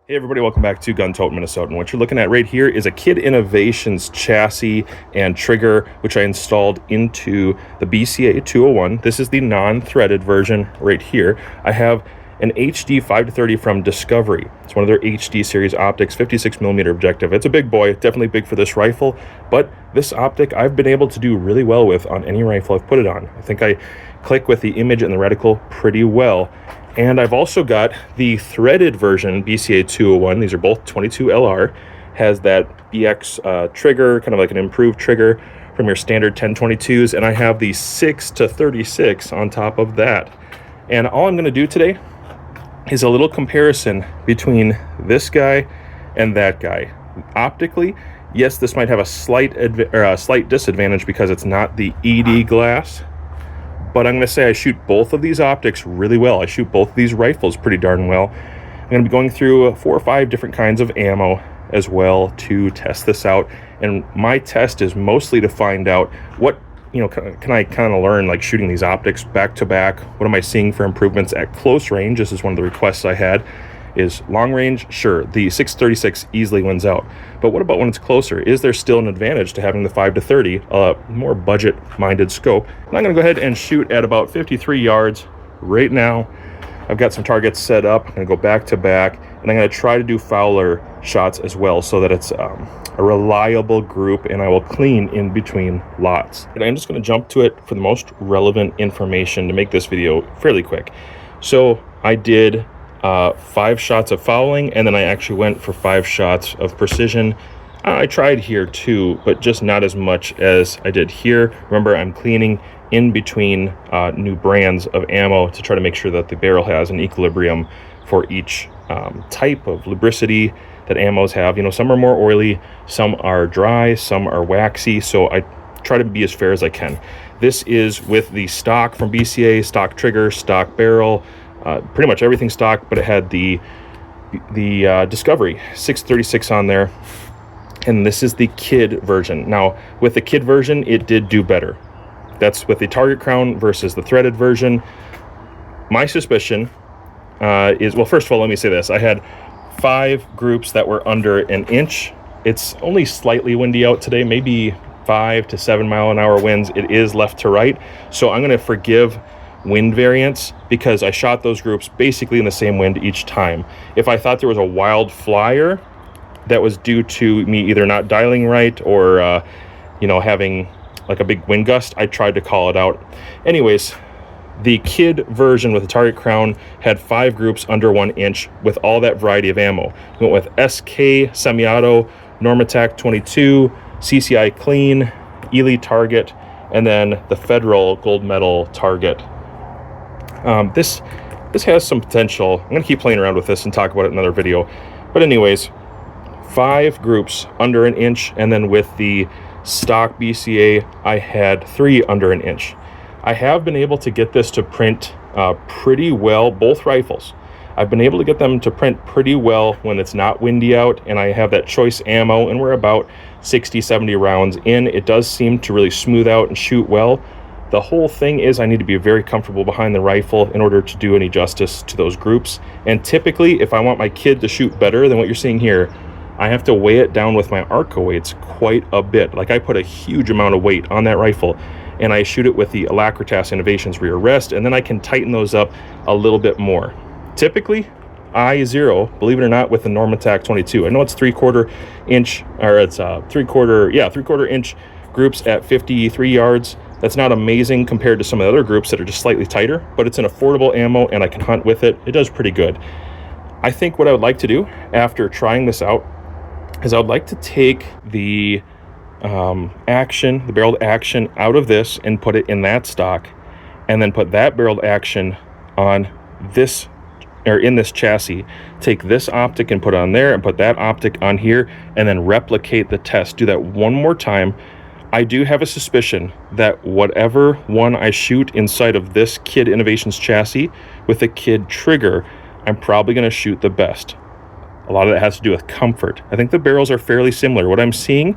Hey everybody, welcome back to Gun Tote Minnesota. And what you're looking at right here is a Kid Innovations chassis and trigger, which I installed into the BCA 201. This is the non-threaded version right here. I have an HD 5-30 from Discovery. It's one of their HD series optics, 56mm objective. It's a big boy, definitely big for this rifle, but this optic I've been able to do really well with on any rifle I've put it on. I think I click with the image and the reticle pretty well. And I've also got the threaded version, BCA 201. These are both 22 LR. Has that BX trigger, kind of like an improved trigger from your standard 1022s. And I have the 6-36 on top of that. And all I'm going to do today is a little comparison between this guy and that guy. Optically, yes, this might have a slight disadvantage because it's not the ED glass. But I'm going to say I shoot both of these optics really well. I shoot both of these rifles pretty darn well. I'm going to be going through 4 or 5 different kinds of ammo as well to test this out. And my test is mostly to find out what, can I kind of learn, like shooting these optics back to back. What am I seeing for improvements at close range? This is one of the requests I had. Is long range, sure, the 6-36 easily wins out. But what about when it's closer? Is there still an advantage to having the 5-30, more budget-minded scope? And I'm going to go ahead and shoot at about 53 yards right now. I've got some targets set up. I'm going to go back to back, and I'm going to try to do fowler shots as well so that it's a reliable group, and I will clean in between lots. And I'm just going to jump to it for the most relevant information to make this video fairly quick. So I did 5 shots of fouling, and then I actually went for 5 shots of precision. I tried here too, but just not as much as I did here. Remember, I'm cleaning in between new brands of ammo to try to make sure that the barrel has an equilibrium for each type of lubricity that ammos have. Some are more oily, some are dry, some are waxy, so I try to be as fair as I can. This is with the stock from BCA, stock trigger, stock barrel, pretty much everything stock, but it had the Discovery 6-36 on there, and this is the Kid version. Now, with the Kid version, it did do better. That's with the Target crown versus the threaded version. My suspicion is, well, first of all, let me say this. I had 5 groups that were under an inch. It's only slightly windy out today, maybe 5 to 7 mile an hour winds. It is left to right, so I'm going to forgive wind variance because I shot those groups basically in the same wind each time. If I thought there was a wild flyer that was due to me either not dialing right or having like a big wind gust, I tried to call it out. Anyways, the Kid version with the Target crown had 5 groups under 1 inch with all that variety of ammo. We went with SK semi-auto, Norma 22, CCI clean, Eley Target, and then the Federal gold medal Target. This has some potential. I'm going to keep playing around with this and talk about it in another video. But anyways, 5 groups under an inch, and then with the stock BCA, I had 3 under an inch. I have been able to get this to print pretty well, both rifles. I've been able to get them to print pretty well when it's not windy out, and I have that choice ammo, and we're about 60-70 rounds in. It does seem to really smooth out and shoot well. The whole thing is I need to be very comfortable behind the rifle in order to do any justice to those groups. And typically, if I want my Kid to shoot better than what you're seeing here, I have to weigh it down with my Arco weights quite a bit. Like, I put a huge amount of weight on that rifle, and I shoot it with the Alacritas Innovations rear rest, and then I can tighten those up a little bit more. Typically, I0, believe it or not, with the Norma 22. I know it's 3/4 inch, or it's 3/4 inch groups at 53 yards. That's not amazing compared to some of the other groups that are just slightly tighter, but it's an affordable ammo and I can hunt with it. It does pretty good. I think what I would like to do after trying this out is I would like to take the the barreled action out of this and put it in that stock, and then put that barreled action on this, or in this chassis. Take this optic and put it on there, and put that optic on here, and then replicate the test. Do that one more time. I do have a suspicion that whatever one I shoot inside of this Kid Innovations chassis with the Kid trigger, I'm probably going to shoot the best. A lot of that has to do with comfort. I think the barrels are fairly similar. What I'm seeing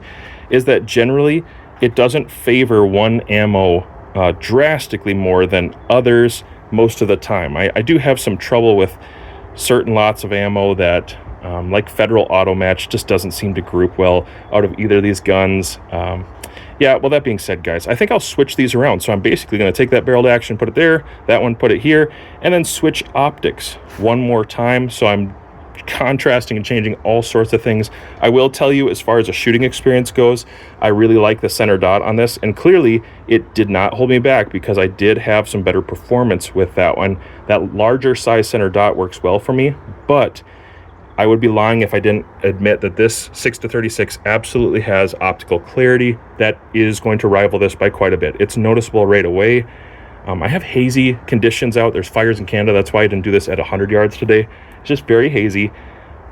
is that generally it doesn't favor one ammo drastically more than others most of the time. I do have some trouble with certain lots of ammo that Like Federal Auto Match just doesn't seem to group well out of either of these guns. Yeah, well, that being said, guys, I think I'll switch these around. So I'm basically going to take that barrel to action, put it there, that one, put it here, and then switch optics one more time. So I'm contrasting and changing all sorts of things. I will tell you, as far as a shooting experience goes, I really like the center dot on this, and clearly it did not hold me back because I did have some better performance with that one. That larger size center dot works well for me, but I would be lying if I didn't admit that this 6-36 absolutely has optical clarity that is going to rival this by quite a bit. It's noticeable right away. I have hazy conditions out. There's fires in Canada. That's why I didn't do this at 100 yards today. It's just very hazy,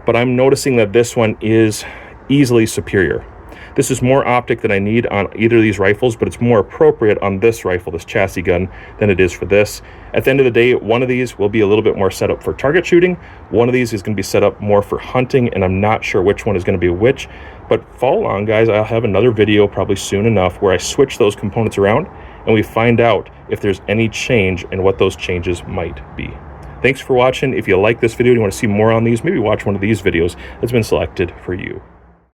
but I'm noticing that this one is easily superior. This is more optic than I need on either of these rifles, but it's more appropriate on this rifle, this chassis gun, than it is for this. At the end of the day, one of these will be a little bit more set up for target shooting. One of these is going to be set up more for hunting, and I'm not sure which one is going to be which. But follow along, guys. I'll have another video probably soon enough where I switch those components around and we find out if there's any change and what those changes might be. Thanks for watching. If you like this video and you want to see more on these, maybe watch one of these videos that's been selected for you.